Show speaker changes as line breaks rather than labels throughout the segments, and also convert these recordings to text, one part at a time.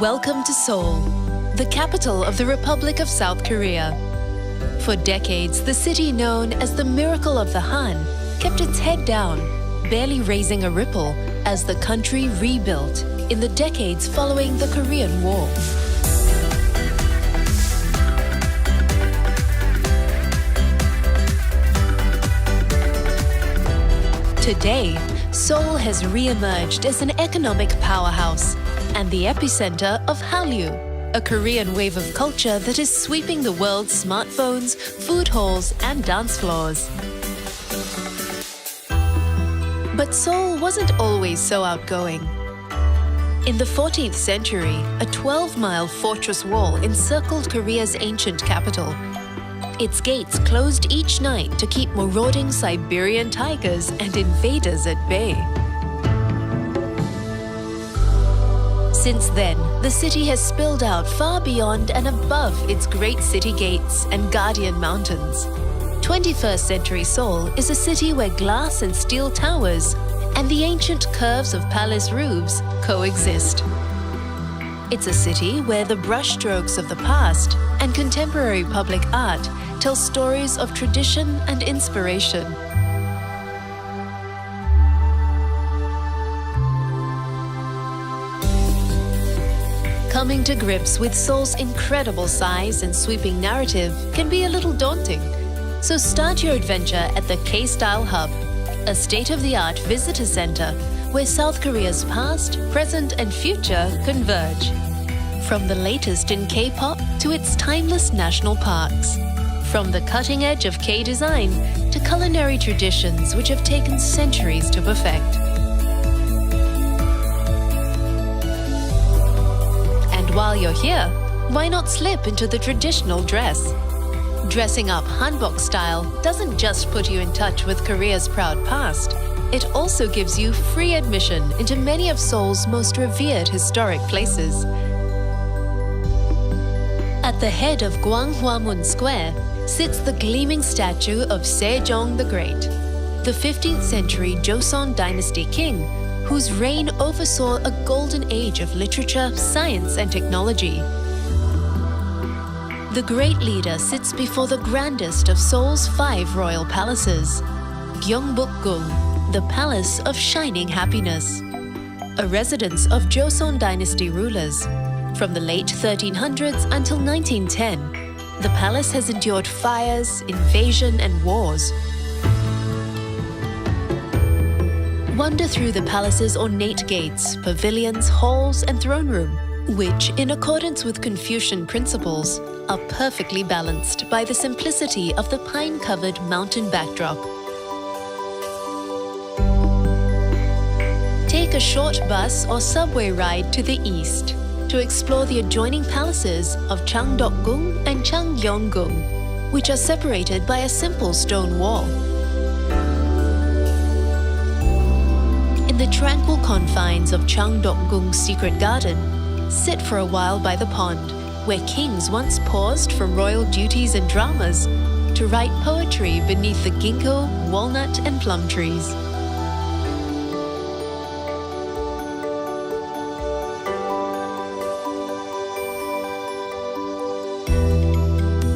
Welcome to Seoul, the capital of the Republic of South Korea. For decades, the city known as the Miracle of the Han kept its head down, barely raising a ripple as the country rebuilt in the decades following the Korean War. Today, Seoul has re-emerged as an economic powerhouse and the epicenter of Hallyu, a Korean wave of culture that is sweeping the world's smartphones, food halls, and dance floors. But Seoul wasn't always so outgoing. In the 14th century, a 12-mile fortress wall encircled Korea's ancient capital. Its gates closed each night to keep marauding Siberian tigers and invaders at bay. Since then, the city has spilled out far beyond and above its great city gates and guardian mountains. 21st century Seoul is a city where glass and steel towers and the ancient curves of palace roofs coexist. It's a city where the brushstrokes of the past and contemporary public art tell stories of tradition and inspiration. Coming to grips with Seoul's incredible size and sweeping narrative can be a little daunting. So start your adventure at the K-Style Hub, a state-of-the-art visitor center where South Korea's past, present, and future converge. From the latest in K-pop to its timeless national parks. From the cutting edge of K-design to culinary traditions which have taken centuries to perfect. And while you're here, why not slip into the traditional dress? Dressing up hanbok style doesn't just put you in touch with Korea's proud past, it also gives you free admission into many of Seoul's most revered historic places. At the head of Gwanghwamun Square sits the gleaming statue of Sejong the Great, the 15th century Joseon dynasty king, whose reign oversaw a golden age of literature, science, and technology. The great leader sits before the grandest of Seoul's 5 royal palaces, Gyeongbokgung, the Palace of Shining Happiness, a residence of Joseon dynasty rulers. From the late 1300s until 1910, the palace has endured fires, invasion, and wars. Wander through the palace's ornate gates, pavilions, halls, and throne room, which, in accordance with Confucian principles, are perfectly balanced by the simplicity of the pine-covered mountain backdrop. Take a short bus or subway ride to the east to explore the adjoining palaces of Changdeokgung and Changgyeonggung, which are separated by a simple stone wall. In the tranquil confines of Changdeokgung's secret garden, sit for a while by the pond, where kings once paused from royal duties and dramas to write poetry beneath the ginkgo, walnut, and plum trees.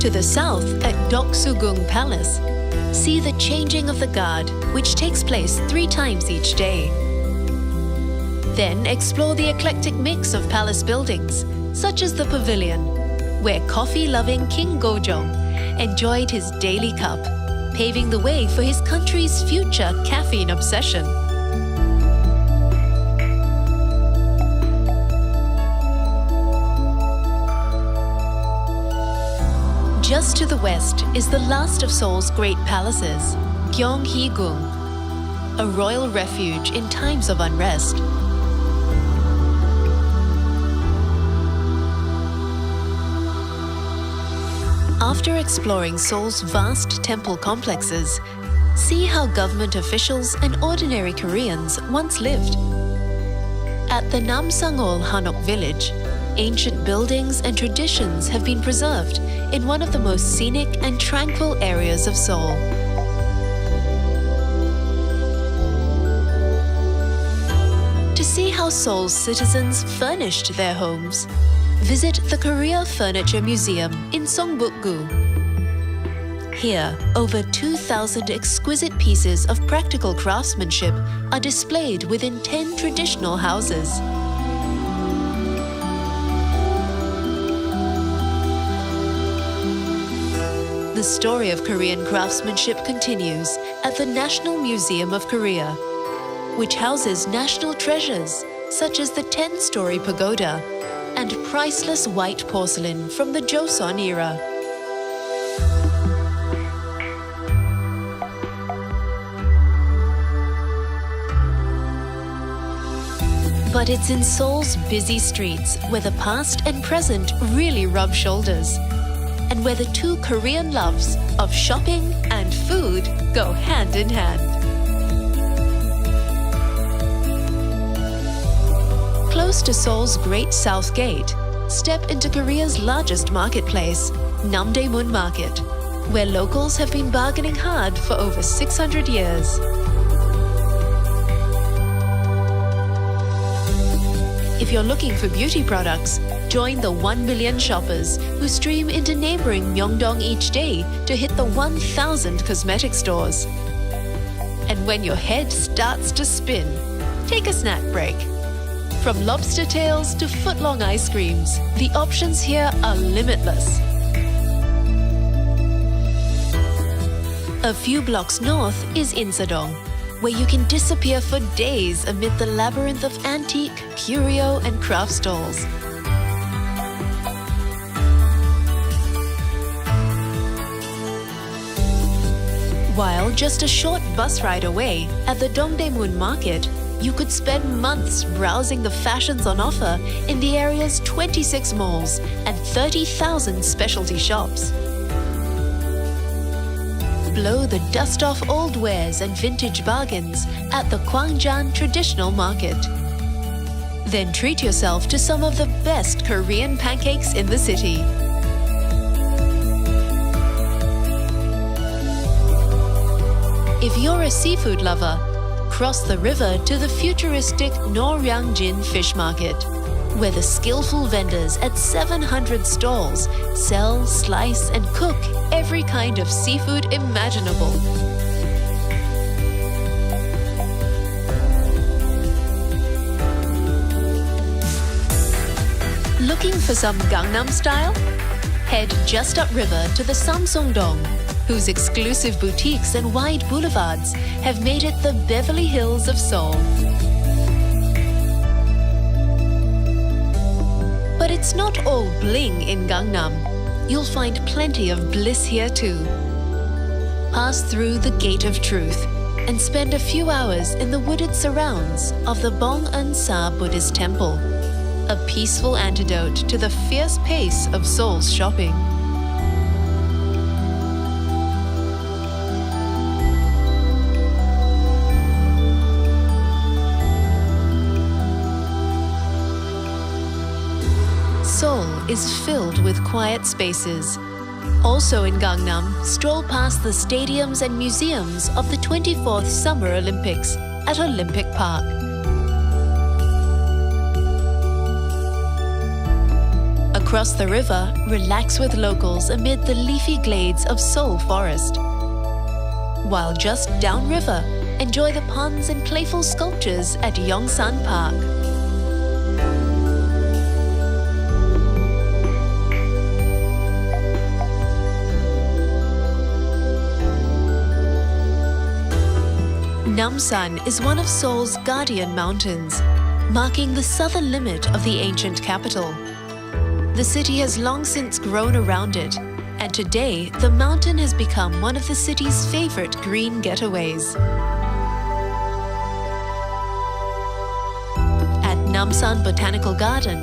To the south, at Doksugung Palace, see the changing of the guard, which takes place 3 times each day. Then explore the eclectic mix of palace buildings, such as the pavilion, where coffee-loving King Gojong enjoyed his daily cup, paving the way for his country's future caffeine obsession. Just to the west is the last of Seoul's great palaces, Gyeonghee-gung, a royal refuge in times of unrest. After exploring Seoul's vast temple complexes, see how government officials and ordinary Koreans once lived. At the Namsangol Hanok village, ancient buildings and traditions have been preserved in one of the most scenic and tranquil areas of Seoul. To see how how Seoul's citizens furnished their homes, visit the Korea Furniture Museum in Songbuk-gu. Here, over 2,000 exquisite pieces of practical craftsmanship are displayed within 10 traditional houses. The story of Korean craftsmanship continues at the National Museum of Korea, which houses national treasures such as the 10-story pagoda and priceless white porcelain from the Joseon era. But it's in Seoul's busy streets where the past and present really rub shoulders, and where the two Korean loves of shopping and food go hand in hand. Close to Seoul's Great South Gate, step into Korea's largest marketplace, Namdaemun Market, where locals have been bargaining hard for over 600 years. If you're looking for beauty products, join the 1 million shoppers who stream into neighboring Myeongdong each day to hit the 1,000 cosmetic stores. And when your head starts to spin, take a snack break. From lobster tails to foot-long ice creams, the options here are limitless. A few blocks north is Insadong, where you can disappear for days amid the labyrinth of antique, curio, and craft stalls. While just a short bus ride away at the Dongdaemun Market, you could spend months browsing the fashions on offer in the area's 26 malls and 30,000 specialty shops. Blow the dust off old wares and vintage bargains at the Gwangjang Traditional Market. Then treat yourself to some of the best Korean pancakes in the city. If you're a seafood lover, cross the river to the futuristic Noryangjin Fish Market, where the skillful vendors at 700 stalls sell, slice, and cook every kind of seafood imaginable. Looking for some Gangnam style? Head just upriver to the Samsung-dong, whose exclusive boutiques and wide boulevards have made it the Beverly Hills of Seoul. But it's not all bling in Gangnam. You'll find plenty of bliss here too. Pass through the Gate of Truth and spend a few hours in the wooded surrounds of the Bong-eun-sa Buddhist Temple, a peaceful antidote to the fierce pace of Seoul's shopping. Seoul is filled with quiet spaces. Also in Gangnam, stroll past the stadiums and museums of the 24th Summer Olympics at Olympic Park. Across the river, relax with locals amid the leafy glades of Seoul Forest. While just downriver, enjoy the ponds and playful sculptures at Yongsan Park. Namsan is one of Seoul's guardian mountains, marking the southern limit of the ancient capital. The city has long since grown around it, and today the mountain has become one of the city's favorite green getaways. At Namsan Botanical Garden,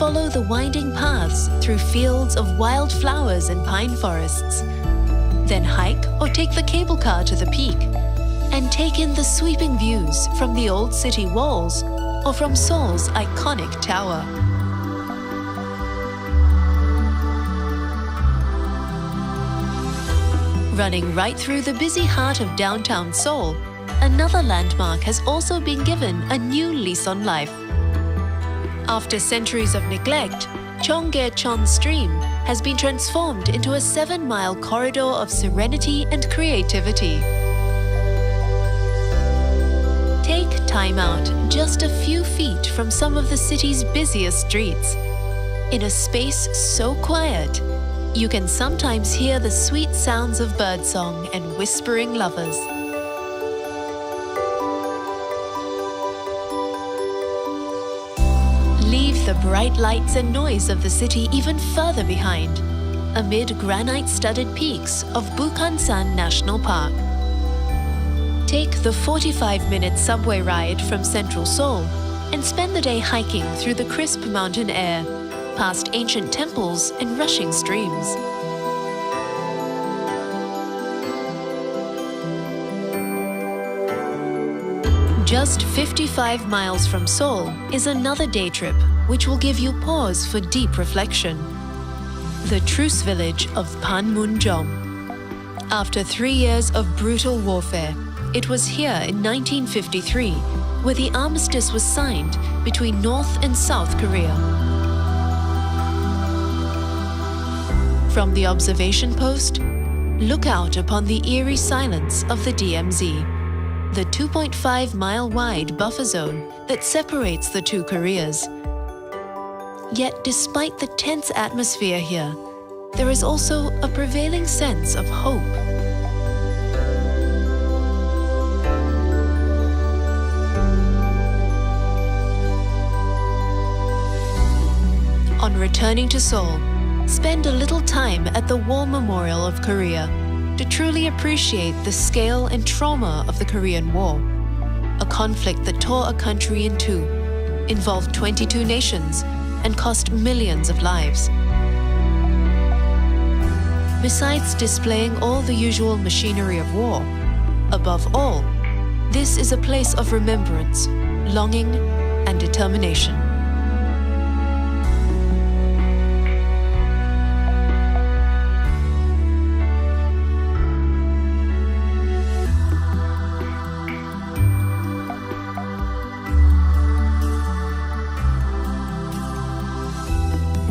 follow the winding paths through fields of wild flowers and pine forests. Then hike or take the cable car to the peak, and take in the sweeping views from the old city walls or from Seoul's iconic tower. Running right through the busy heart of downtown Seoul, another landmark has also been given a new lease on life. After centuries of neglect, Cheonggyecheon Stream has been transformed into a 7-mile corridor of serenity and creativity. Take time out just a few feet from some of the city's busiest streets. In a space so quiet, you can sometimes hear the sweet sounds of birdsong and whispering lovers. Leave the bright lights and noise of the city even further behind, amid granite-studded peaks of Bukhansan National Park. Take the 45-minute subway ride from central Seoul and spend the day hiking through the crisp mountain air, past ancient temples and rushing streams. Just 55 miles from Seoul is another day trip which will give you pause for deep reflection. The truce village of Panmunjom. After 3 years of brutal warfare, it was here in 1953 where the armistice was signed between North and South Korea. From the observation post, look out upon the eerie silence of the DMZ, the 2.5-mile-wide buffer zone that separates the two Koreas. Yet, despite the tense atmosphere here, there is also a prevailing sense of hope. On returning to Seoul, spend a little time at the War Memorial of Korea to truly appreciate the scale and trauma of the Korean War, a conflict that tore a country in two, involved 22 nations, and cost millions of lives. Besides displaying all the usual machinery of war, above all, this is a place of remembrance, longing, and determination.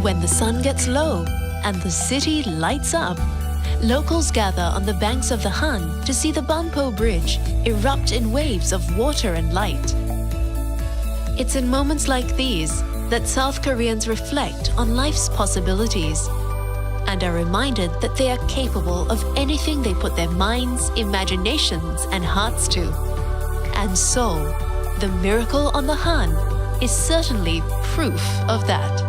When the sun gets low and the city lights up, locals gather on the banks of the Han to see the Banpo Bridge erupt in waves of water and light. It's in moments like these that South Koreans reflect on life's possibilities and are reminded that they are capable of anything they put their minds, imaginations, and hearts to. And so, the miracle on the Han is certainly proof of that.